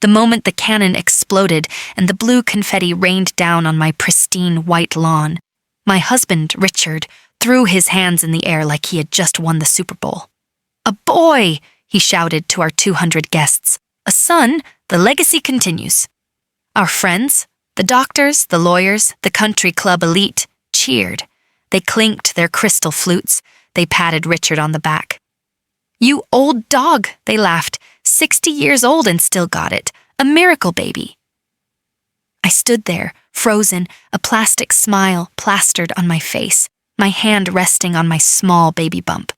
The moment the cannon exploded and the blue confetti rained down on my pristine white lawn, my husband, Richard, threw his hands in the air like he had just won the Super Bowl. "A boy!" he shouted to our 200 guests. "A son, the legacy continues." Our friends, the doctors, the lawyers, the country club elite, cheered. They clinked their crystal flutes. They patted Richard on the back. "You old dog," they laughed. 60 years old and still got it. A miracle baby. I stood there, frozen, a plastic smile plastered on my face, my hand resting on my small baby bump.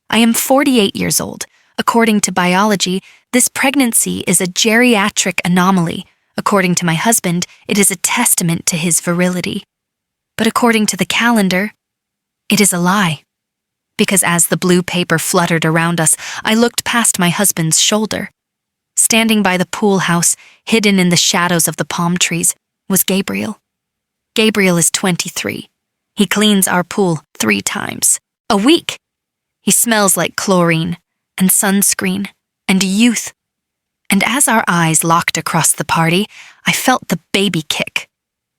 I am 48 years old. According to biology, this pregnancy is a geriatric anomaly. According to my husband, it is a testament to his virility. But according to the calendar, it is a lie. Because as the blue paper fluttered around us, I looked past my husband's shoulder. Standing by the pool house, hidden in the shadows of the palm trees, was Gabriel. Gabriel is 23. He cleans our pool 3 times a week. He smells like chlorine and sunscreen and youth. And as our eyes locked across the party, I felt the baby kick.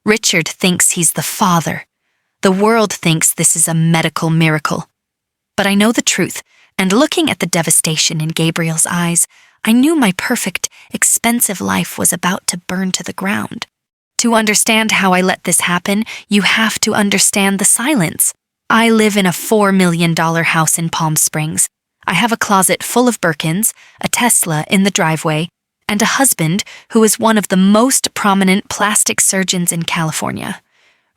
Richard thinks he's the father. The world thinks this is a medical miracle. But I know the truth, and looking at the devastation in Gabriel's eyes, I knew my perfect, expensive life was about to burn to the ground. To understand how I let this happen, you have to understand the silence. I live in a $4 million house in Palm Springs. I have a closet full of Birkins, a Tesla in the driveway, and a husband who is one of the most prominent plastic surgeons in California.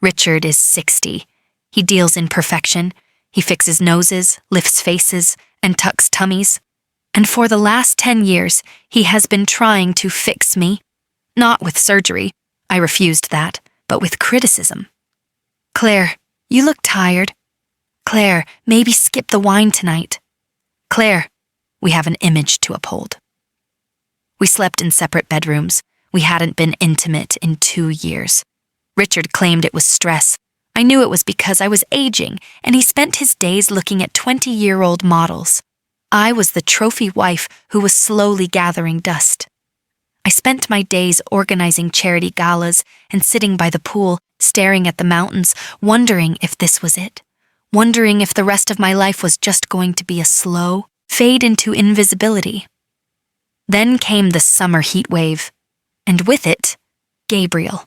Richard is 60. He deals in perfection. He fixes noses, lifts faces, and tucks tummies. And for the last 10 years, he has been trying to fix me. Not with surgery, I refused that, but with criticism. "Claire, you look tired. Claire, maybe skip the wine tonight. Claire, we have an image to uphold." We slept in separate bedrooms. We hadn't been intimate in 2 years. Richard claimed it was stress. I knew it was because I was aging, and he spent his days looking at 20-year-old models. I was the trophy wife who was slowly gathering dust. I spent my days organizing charity galas and sitting by the pool, staring at the mountains, wondering if this was it, wondering if the rest of my life was just going to be a slow fade into invisibility. Then came the summer heat wave, and with it, Gabriel.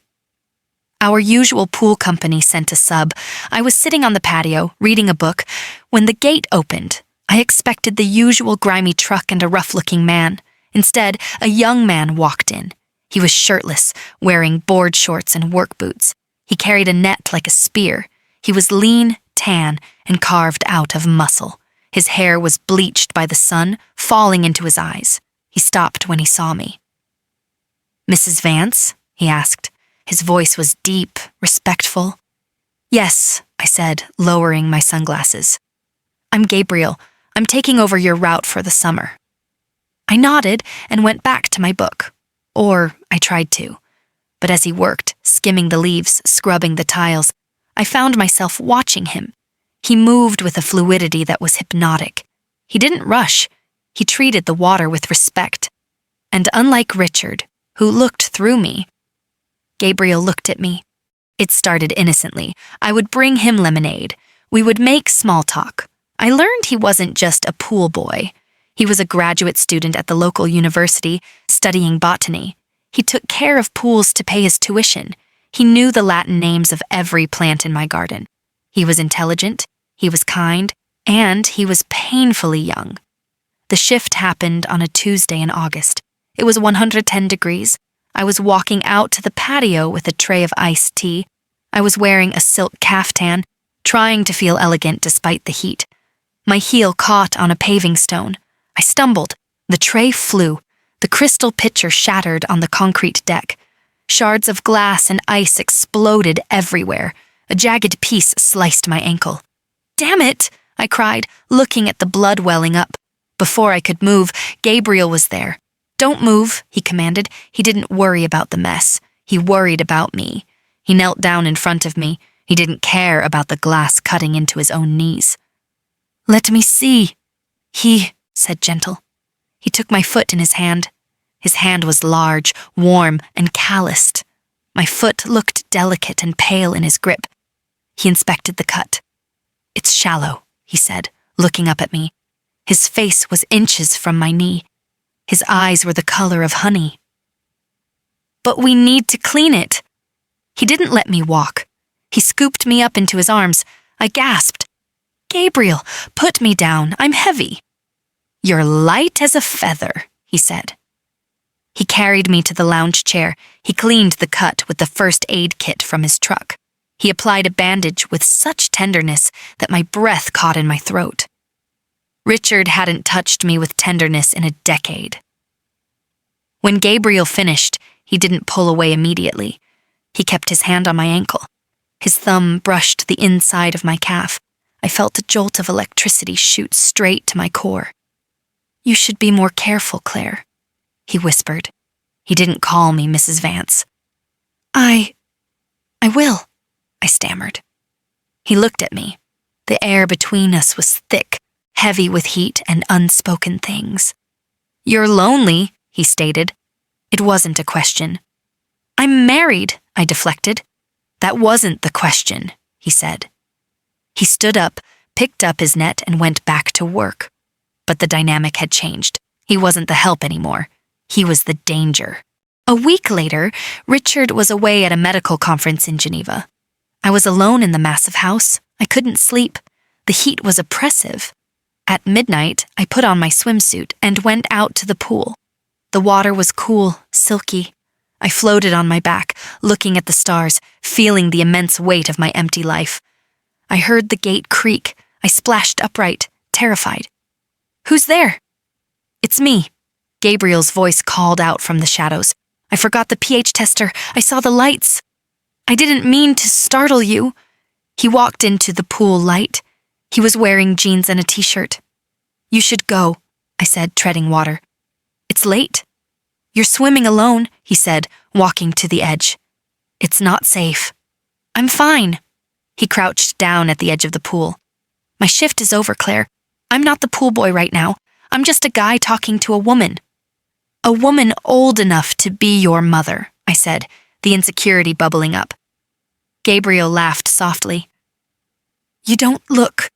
Our usual pool company sent a sub. I was sitting on the patio, reading a book, when the gate opened. I expected the usual grimy truck and a rough-looking man. Instead, a young man walked in. He was shirtless, wearing board shorts and work boots. He carried a net like a spear. He was lean, tan, and carved out of muscle. His hair was bleached by the sun, falling into his eyes. He stopped when he saw me. "Mrs. Vance?" he asked. His voice was deep, respectful. "Yes," I said, lowering my sunglasses. "I'm Gabriel. I'm taking over your route for the summer." I nodded and went back to my book. Or I tried to. But as he worked, skimming the leaves, scrubbing the tiles, I found myself watching him. He moved with a fluidity that was hypnotic. He didn't rush. He treated the water with respect. And unlike Richard, who looked through me, Gabriel looked at me. It started innocently. I would bring him lemonade. We would make small talk. I learned he wasn't just a pool boy. He was a graduate student at the local university studying botany. He took care of pools to pay his tuition. He knew the Latin names of every plant in my garden. He was intelligent, he was kind, and he was painfully young. The shift happened on a Tuesday in August. It was 110 degrees. I was walking out to the patio with a tray of iced tea. I was wearing a silk caftan, trying to feel elegant despite the heat. My heel caught on a paving stone. I stumbled. The tray flew. The crystal pitcher shattered on the concrete deck. Shards of glass and ice exploded everywhere. A jagged piece sliced my ankle. "Damn it!" I cried, looking at the blood welling up. Before I could move, Gabriel was there. "Don't move," he commanded. He didn't worry about the mess. He worried about me. He knelt down in front of me. He didn't care about the glass cutting into his own knees. "Let me see," he said gentle. He took my foot in his hand. His hand was large, warm, and calloused. My foot looked delicate and pale in his grip. He inspected the cut. "It's shallow," he said, looking up at me. His face was inches from my knee. His eyes were the color of honey. "But we need to clean it." He didn't let me walk. He scooped me up into his arms. I gasped. "Gabriel, put me down. I'm heavy." "You're light as a feather," he said. He carried me to the lounge chair. He cleaned the cut with the first aid kit from his truck. He applied a bandage with such tenderness that my breath caught in my throat. Richard hadn't touched me with tenderness in a decade. When Gabriel finished, he didn't pull away immediately. He kept his hand on my ankle. His thumb brushed the inside of my calf. I felt a jolt of electricity shoot straight to my core. "You should be more careful, Claire," he whispered. He didn't call me Mrs. Vance. I will," I stammered. He looked at me. The air between us was thick, heavy with heat and unspoken things. "You're lonely," he stated. It wasn't a question. "I'm married," I deflected. "That wasn't the question," he said. He stood up, picked up his net, and went back to work. But the dynamic had changed. He wasn't the help anymore. He was the danger. A week later, Richard was away at a medical conference in Geneva. I was alone in the massive house. I couldn't sleep. The heat was oppressive. At midnight, I put on my swimsuit and went out to the pool. The water was cool, silky. I floated on my back, looking at the stars, feeling the immense weight of my empty life. I heard the gate creak. I splashed upright, terrified. "Who's there?" "It's me," Gabriel's voice called out from the shadows. "I forgot the pH tester. I saw the lights." "I didn't mean to startle you." He walked into the pool light. He was wearing jeans and a t-shirt. "You should go," I said, treading water. "It's late." "You're swimming alone," he said, walking to the edge. "It's not safe." "I'm fine." He crouched down at the edge of the pool. "My shift is over, Claire. I'm not the pool boy right now. I'm just a guy talking to a woman." "A woman old enough to be your mother," I said, the insecurity bubbling up. Gabriel laughed softly. "You don't look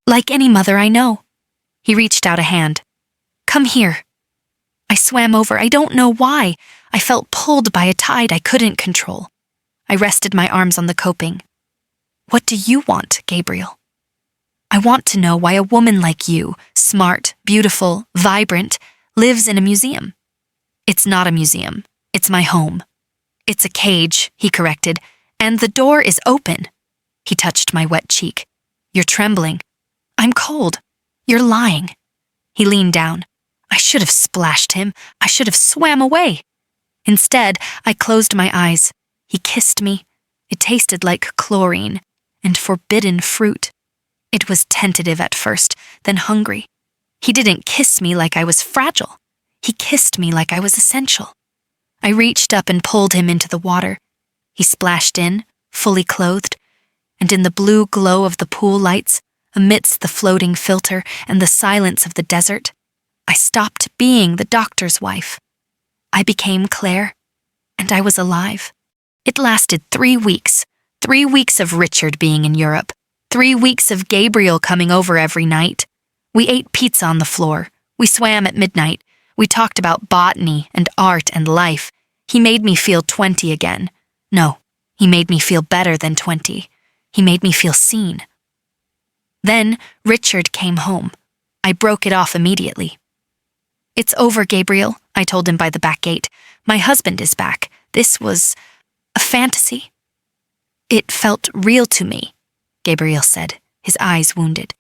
like any mother I know." He reached out a hand. "Come here." I swam over. I don't know why. I felt pulled by a tide I couldn't control. I rested my arms on the coping. "What do you want, Gabriel?" "I want to know why a woman like you, smart, beautiful, vibrant, lives in a museum." "It's not a museum. It's my home." "It's a cage," he corrected, "and the door is open." He touched my wet cheek. "You're trembling." "I'm cold." "You're lying." He leaned down. I should have splashed him. I should have swam away. Instead, I closed my eyes. He kissed me. It tasted like chlorine and forbidden fruit. It was tentative at first, then hungry. He didn't kiss me like I was fragile. He kissed me like I was essential. I reached up and pulled him into the water. He splashed in, fully clothed, and in the blue glow of the pool lights, amidst the floating filter and the silence of the desert, I stopped being the doctor's wife. I became Claire, and I was alive. It lasted 3 weeks. 3 weeks of Richard being in Europe. 3 weeks of Gabriel coming over every night. We ate pizza on the floor. We swam at midnight. We talked about botany and art and life. He made me feel 20 again. No, he made me feel better than 20. He made me feel seen. Then Richard came home. I broke it off immediately. "It's over, Gabriel," I told him by the back gate. "My husband is back. This was a fantasy." "It felt real to me," Gabriel said, his eyes wounded.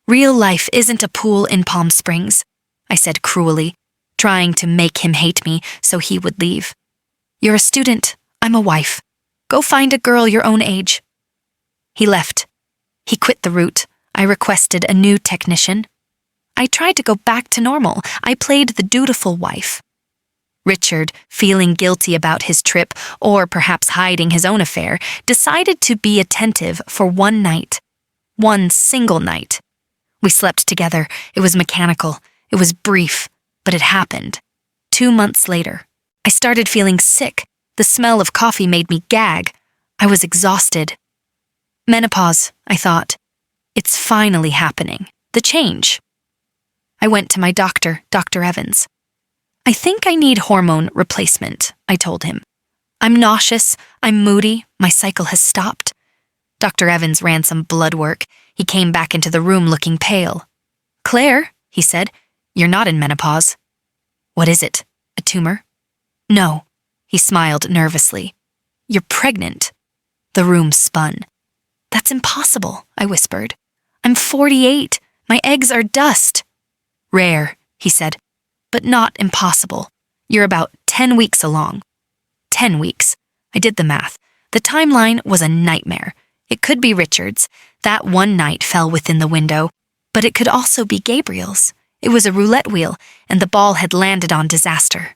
"Real life isn't a pool in Palm Springs," I said cruelly, trying to make him hate me so he would leave. "You're a student. I'm a wife. Go find a girl your own age." He left. He quit the route. I requested a new technician. I tried to go back to normal. I played the dutiful wife. Richard, feeling guilty about his trip, or perhaps hiding his own affair, decided to be attentive for one night. One single night. We slept together. It was mechanical. It was brief, but it happened. 2 months later. I started feeling sick. The smell of coffee made me gag. I was exhausted. Menopause, I thought. It's finally happening. The change. I went to my doctor, Dr. Evans. I think I need hormone replacement, I told him. I'm nauseous, I'm moody, my cycle has stopped. Dr. Evans ran some blood work. He came back into the room looking pale. Claire, he said, you're not in menopause. What is it? A tumor? No. He smiled nervously. You're pregnant. The room spun. That's impossible, I whispered. I'm 48. My eggs are dust. Rare, he said, but not impossible. You're about 10 weeks along. 10 weeks. I did the math. The timeline was a nightmare. It could be Richard's. That one night fell within the window. But it could also be Gabriel's. It was a roulette wheel, and the ball had landed on disaster.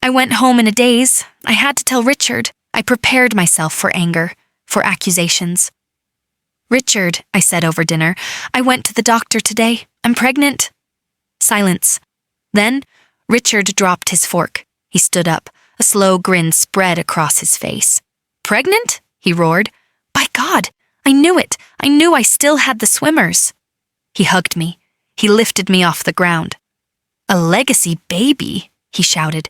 I went home in a daze. I had to tell Richard. I prepared myself for anger, for accusations. Richard, I said over dinner, I went to the doctor today. I'm pregnant. Silence. Then, Richard dropped his fork. He stood up. A slow grin spread across his face. Pregnant? He roared. By God, I knew it. I knew I still had the swimmers. He hugged me. He lifted me off the ground. A legacy baby, he shouted.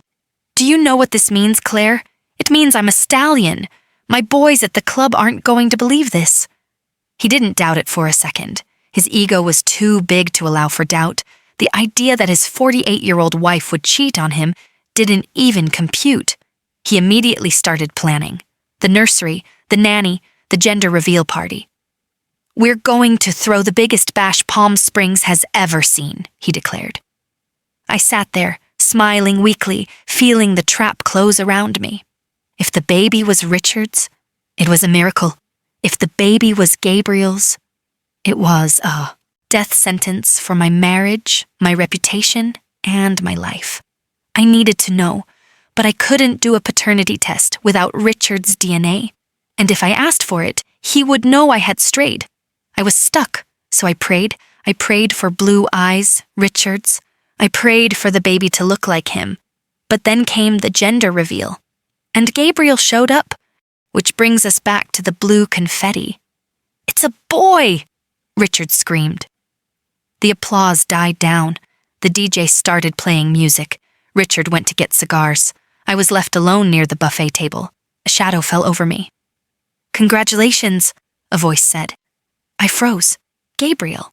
Do you know what this means, Claire? It means I'm a stallion. My boys at the club aren't going to believe this. He didn't doubt it for a second. His ego was too big to allow for doubt. The idea that his 48-year-old wife would cheat on him didn't even compute. He immediately started planning. The nursery, the nanny, the gender reveal party. We're going to throw the biggest bash Palm Springs has ever seen, he declared. I sat there, smiling weakly, feeling the trap close around me. If the baby was Richard's, it was a miracle. If the baby was Gabriel's, it was a death sentence for my marriage, my reputation, and my life. I needed to know, but I couldn't do a paternity test without Richard's DNA. And if I asked for it, he would know I had strayed. I was stuck, so I prayed. I prayed for blue eyes, Richard's. I prayed for the baby to look like him. But then came the gender reveal. And Gabriel showed up, which brings us back to the blue confetti. It's a boy! Richard screamed. The applause died down. The DJ started playing music. Richard went to get cigars. I was left alone near the buffet table. A shadow fell over me. Congratulations, a voice said. I froze. Gabriel.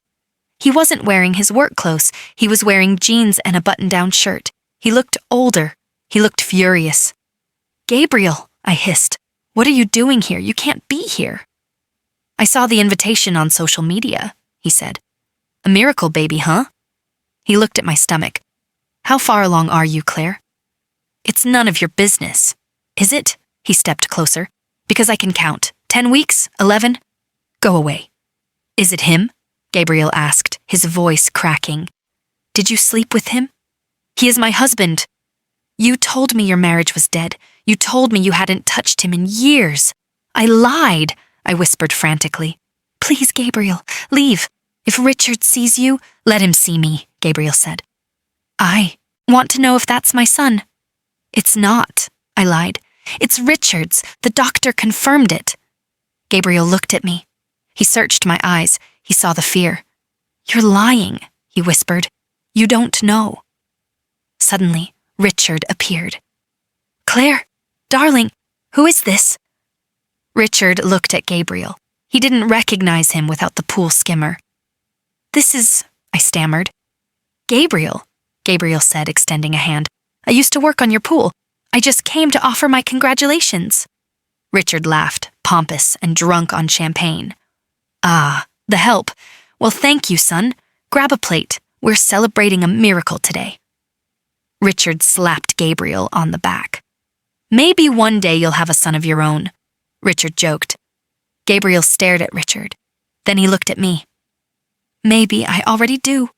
He wasn't wearing his work clothes. He was wearing jeans and a button-down shirt. He looked older. He looked furious. Gabriel, I hissed. What are you doing here? You can't be here. I saw the invitation on social media, he said. A miracle baby, huh? He looked at my stomach. How far along are you, Claire? It's none of your business. Is it? He stepped closer. Because I can count. 10 weeks? 11? Go away. Is it him? Gabriel asked, his voice cracking. Did you sleep with him? He is my husband. You told me your marriage was dead. You told me you hadn't touched him in years. I lied, I whispered frantically. Please, Gabriel, leave. If Richard sees you, let him see me, Gabriel said. I want to know if that's my son. It's not, I lied. It's Richard's. The doctor confirmed it. Gabriel looked at me. He searched my eyes. He saw the fear. You're lying, he whispered. You don't know. Suddenly, Richard appeared. Claire, darling, who is this? Richard looked at Gabriel. He didn't recognize him without the pool skimmer. This is, I stammered. Gabriel, Gabriel said, extending a hand. I used to work on your pool. I just came to offer my congratulations. Richard laughed, pompous and drunk on champagne. Ah, the help. Well, thank you, son. Grab a plate. We're celebrating a miracle today. Richard slapped Gabriel on the back. Maybe one day you'll have a son of your own, Richard joked. Gabriel stared at Richard. Then he looked at me. Maybe I already do,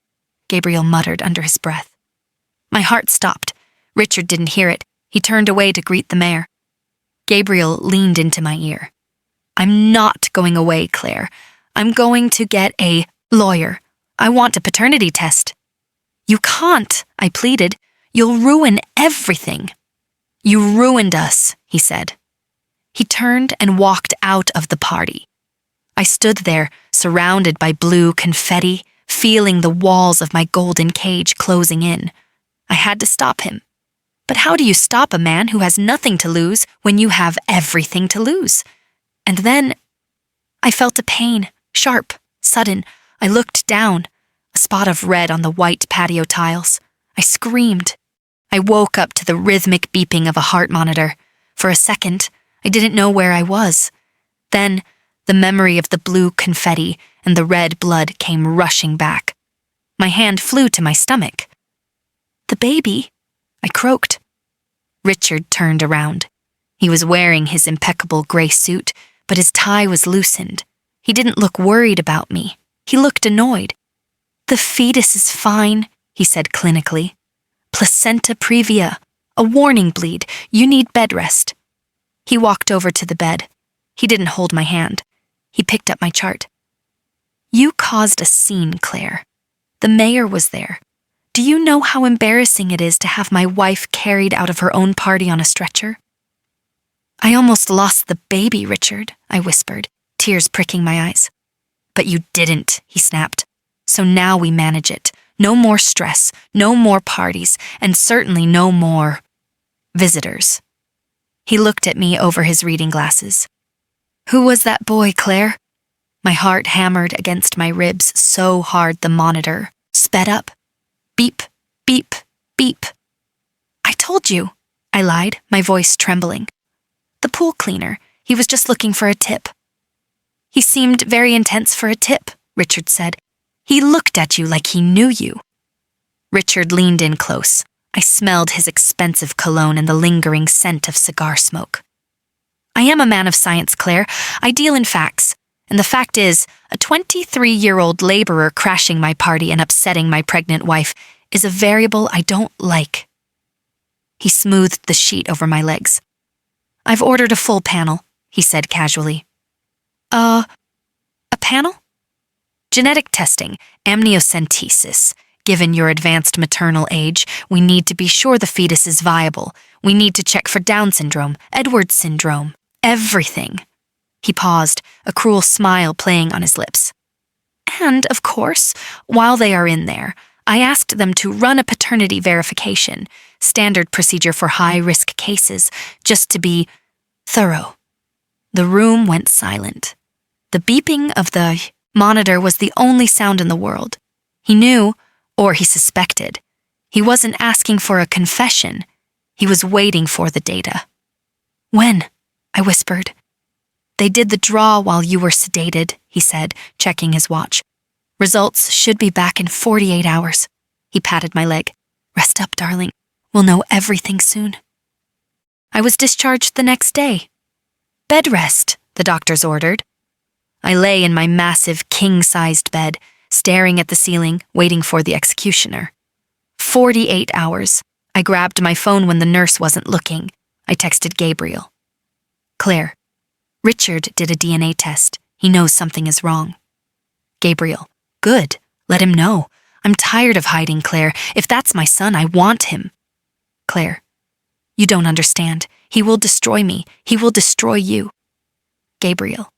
Gabriel muttered under his breath. My heart stopped. Richard didn't hear it. He turned away to greet the mayor. Gabriel leaned into my ear. I'm not going away, Claire. I'm going to get a lawyer. I want a paternity test. You can't, I pleaded. You'll ruin everything." "You ruined us," he said. He turned and walked out of the party. I stood there, surrounded by blue confetti, feeling the walls of my golden cage closing in. I had to stop him. But how do you stop a man who has nothing to lose when you have everything to lose? And then I felt a pain, sharp, sudden. I looked down, a spot of red on the white patio tiles. I screamed. I woke up to the rhythmic beeping of a heart monitor. For a second, I didn't know where I was. Then, the memory of the blue confetti and the red blood came rushing back. My hand flew to my stomach. "The baby," I croaked. Richard turned around. He was wearing his impeccable gray suit, but his tie was loosened. He didn't look worried about me. He looked annoyed. "The fetus is fine," he said clinically. "Placenta previa, a warning bleed. You need bed rest." He walked over to the bed. He didn't hold my hand. He picked up my chart. "You caused a scene, Claire. The mayor was there. Do you know how embarrassing it is to have my wife carried out of her own party on a stretcher?" "I almost lost the baby, Richard," I whispered, tears pricking my eyes. "But you didn't," he snapped. "So now we manage it. No more stress, no more parties, and certainly no more visitors." He looked at me over his reading glasses. "Who was that boy, Claire?" My heart hammered against my ribs so hard the monitor sped up. Beep, beep, beep. "I told you," I lied, my voice trembling. "The pool cleaner. He was just looking for a tip." "He seemed very intense for a tip," Richard said. "He looked at you like he knew you." Richard leaned in close. I smelled his expensive cologne and the lingering scent of cigar smoke. "I am a man of science, Claire. I deal in facts. And the fact is, a 23-year-old laborer crashing my party and upsetting my pregnant wife is a variable I don't like." He smoothed the sheet over my legs. "I've ordered a full panel," he said casually. A panel?" "Genetic testing, amniocentesis. Given your advanced maternal age, we need to be sure the fetus is viable. We need to check for Down syndrome, Edwards syndrome, everything." He paused, a cruel smile playing on his lips. "And, of course, while they are in there, I asked them to run a paternity verification, standard procedure for high-risk cases, just to be thorough." The room went silent. The beeping of the monitor was the only sound in the world. He knew, or he suspected. He wasn't asking for a confession. He was waiting for the data. "When?" I whispered. "They did the draw while you were sedated," he said, checking his watch. "Results should be back in 48 hours. He patted my leg. "Rest up, darling. We'll know everything soon." I was discharged the next day. "Bed rest," the doctors ordered. I lay in my massive king-sized bed, staring at the ceiling, waiting for the executioner. 48 hours. I grabbed my phone when the nurse wasn't looking. I texted Gabriel. "Claire, Richard did a DNA test. He knows something is wrong." Gabriel, "Good. Let him know. I'm tired of hiding, Claire. If that's my son, I want him." Claire, "You don't understand. He will destroy me. He will destroy you." Gabriel,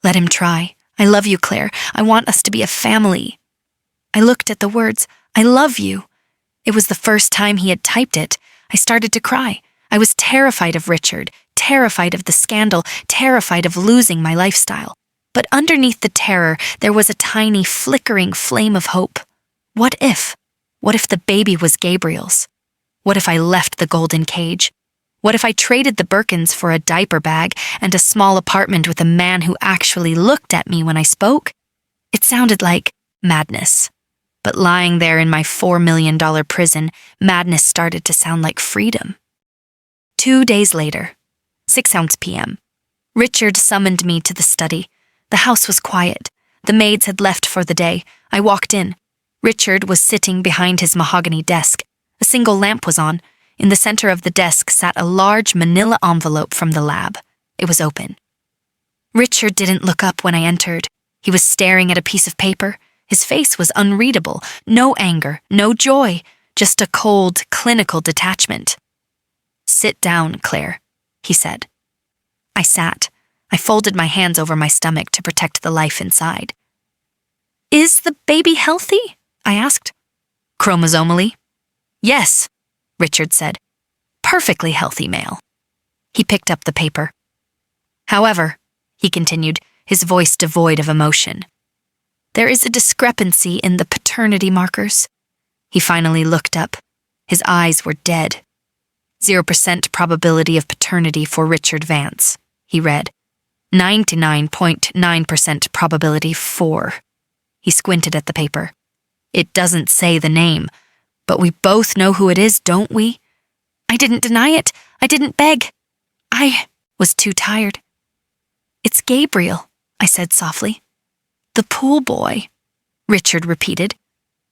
"Let him try. I love you, Claire. I want us to be a family." I looked at the words, "I love you." It was the first time he had typed it. I started to cry. I was terrified of Richard, terrified of the scandal, terrified of losing my lifestyle. But underneath the terror, there was a tiny flickering flame of hope. What if? What if the baby was Gabriel's? What if I left the golden cage? What if I traded the Birkins for a diaper bag and a small apartment with a man who actually looked at me when I spoke? It sounded like madness. But lying there in my $4 million prison, madness started to sound like freedom. 2 days later, 6 p.m., Richard summoned me to the study. The house was quiet. The maids had left for the day. I walked in. Richard was sitting behind his mahogany desk. A single lamp was on. In the center of the desk sat a large manila envelope from the lab. It was open. Richard didn't look up when I entered. He was staring at a piece of paper. His face was unreadable. No anger, no joy, just a cold, clinical detachment. "Sit down, Claire," he said. I sat. I folded my hands over my stomach to protect the life inside. "Is the baby healthy?" I asked. "Chromosomally?" "Yes," Richard said. "Perfectly healthy male." He picked up the paper. "However," he continued, his voice devoid of emotion, "there is a discrepancy in the paternity markers." He finally looked up. His eyes were dead. 0% probability of paternity for Richard Vance, he read. 99.9% probability for. He squinted at the paper. "It doesn't say the name, but we both know who it is, don't we?" I didn't deny it. I didn't beg. I was too tired. "It's Gabriel," I said softly. "The pool boy," Richard repeated.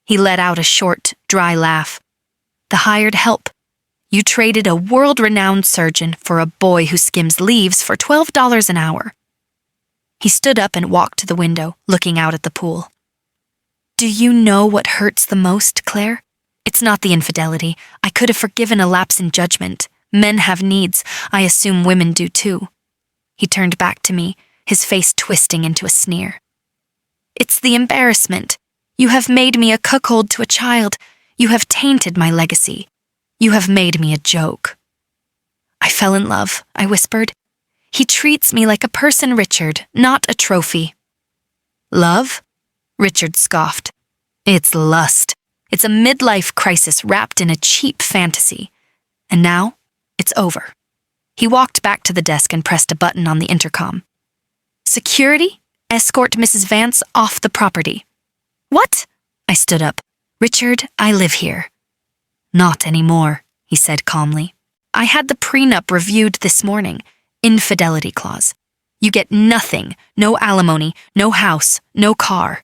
He let out a short, dry laugh. "The hired help. You traded a world-renowned surgeon for a boy who skims leaves for $12 an hour." He stood up and walked to the window, looking out at the pool. "Do you know what hurts the most, Claire? It's not the infidelity. I could have forgiven a lapse in judgment. Men have needs. I assume women do too." He turned back to me, his face twisting into a sneer. "It's the embarrassment. You have made me a cuckold to a child. You have tainted my legacy. You have made me a joke." "I fell in love," I whispered. "He treats me like a person, Richard, not a trophy." "Love?" Richard scoffed. "It's lust. It's a midlife crisis wrapped in a cheap fantasy. And now, it's over." He walked back to the desk and pressed a button on the intercom. "Security, escort Mrs. Vance off the property." "What?" I stood up. "Richard, I live here." "Not anymore," he said calmly. "I had the prenup reviewed this morning. Infidelity clause. You get nothing, no alimony, no house, no car."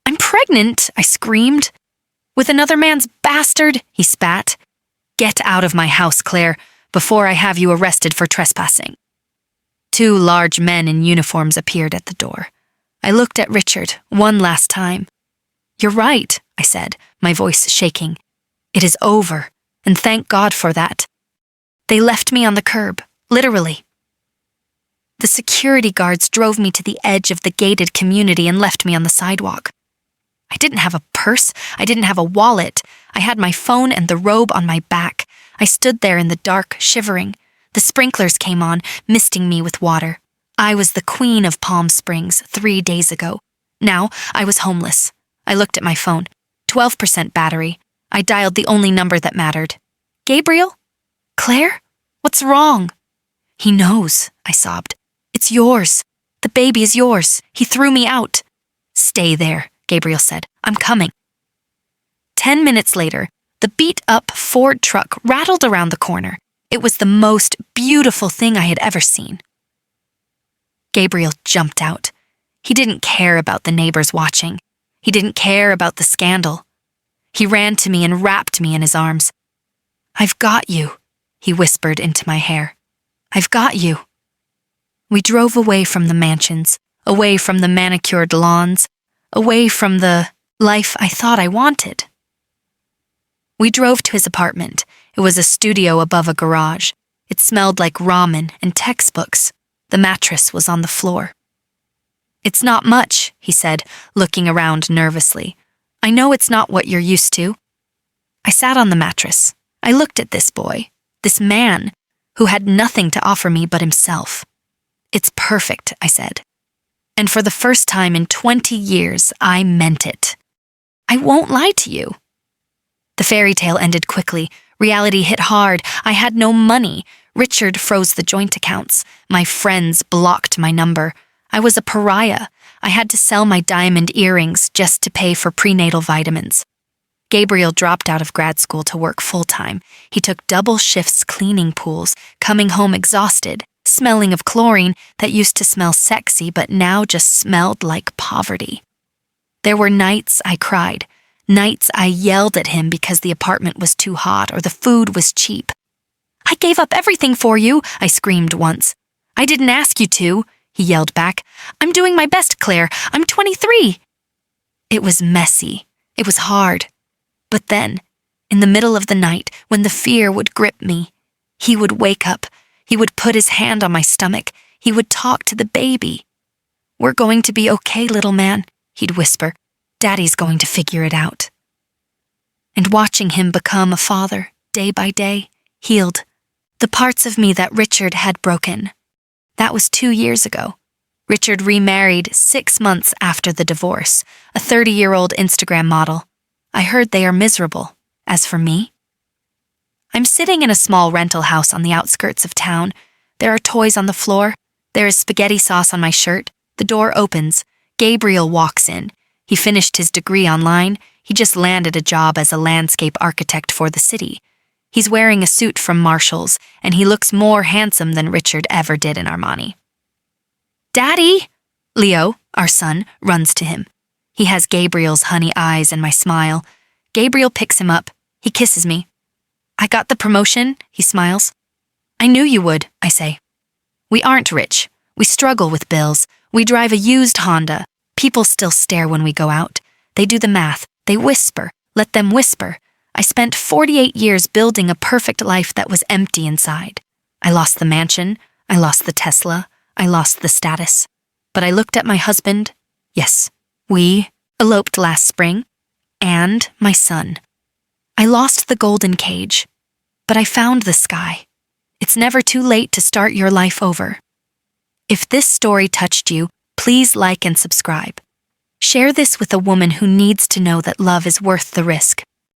"I'm pregnant," I screamed. "With another man's bastard," he spat. "Get out of my house, Claire, before I have you arrested for trespassing." 2 large men in uniforms appeared at the door. I looked at Richard one last time. "You're right," I said, my voice shaking. "It is over, and thank God for that." They left me on the curb, literally. The security guards drove me to the edge of the gated community and left me on the sidewalk. I didn't have a purse. I didn't have a wallet. I had my phone and the robe on my back. I stood there in the dark, shivering. The sprinklers came on, misting me with water. I was the queen of Palm Springs 3 days ago. Now I was homeless. I looked at my phone. 12% battery. I dialed the only number that mattered. "Gabriel? Claire? What's wrong?" "He knows," I sobbed. "It's yours. The baby is yours. He threw me out." "Stay there," Gabriel said. "I'm coming." 10 minutes later, the beat-up Ford truck rattled around the corner. It was the most beautiful thing I had ever seen. Gabriel jumped out. He didn't care about the neighbors watching. He didn't care about the scandal. He ran to me and wrapped me in his arms. "I've got you," he whispered into my hair. "I've got you." We drove away from the mansions, away from the manicured lawns, away from the life I thought I wanted. We drove to his apartment. It was a studio above a garage. It smelled like ramen and textbooks. The mattress was on the floor. "It's not much," he said, looking around nervously. "I know it's not what you're used to." I sat on the mattress. I looked at this boy, this man, who had nothing to offer me but himself. "It's perfect," I said. And for the first time in 20 years, I meant it. "I won't lie to you." The fairy tale ended quickly. Reality hit hard. I had no money. Richard froze the joint accounts. My friends blocked my number. I was a pariah. I had to sell my diamond earrings just to pay for prenatal vitamins. Gabriel dropped out of grad school to work full-time. He took double shifts cleaning pools, coming home exhausted, smelling of chlorine that used to smell sexy but now just smelled like poverty. There were nights I cried, nights I yelled at him because the apartment was too hot or the food was cheap. "I gave up everything for you," I screamed once. "I didn't ask you to," he yelled back. "I'm doing my best, Claire. I'm 23. It was messy. It was hard. But then, In the middle of the night, when the fear would grip me, he would wake up. He would put his hand on my stomach. He would talk to the baby. "We're going to be okay, little man," he'd whisper. "Daddy's going to figure it out." And watching him become a father, day by day, healed the parts of me that Richard had broken. That was 2 years ago. Richard remarried 6 months after the divorce, a 30-year-old Instagram model. I heard they are miserable. As for me, I'm sitting in a small rental house on the outskirts of town. There are toys on the floor. There is spaghetti sauce on my shirt. The door opens. Gabriel walks in. He finished his degree online. He just landed a job as a landscape architect for the city. He's wearing a suit from Marshall's, and he looks more handsome than Richard ever did in Armani. "Daddy!" Leo, our son, runs to him. He has Gabriel's honey eyes and my smile. Gabriel picks him up. He kisses me. "I got the promotion," he smiles. "I knew you would," I say. "We aren't rich. We struggle with bills. We drive a used Honda. People still stare when we go out. They do the math. They whisper. Let them whisper. I spent 48 years building a perfect life that was empty inside. I lost the mansion. I lost the Tesla. I lost the status. But I looked at my husband. Yes, we eloped last spring. And my son. I lost the golden cage. But I found the sky. It's never too late to start your life over." If this story touched you, please like and subscribe. Share this with a woman who needs to know that love is worth the risk.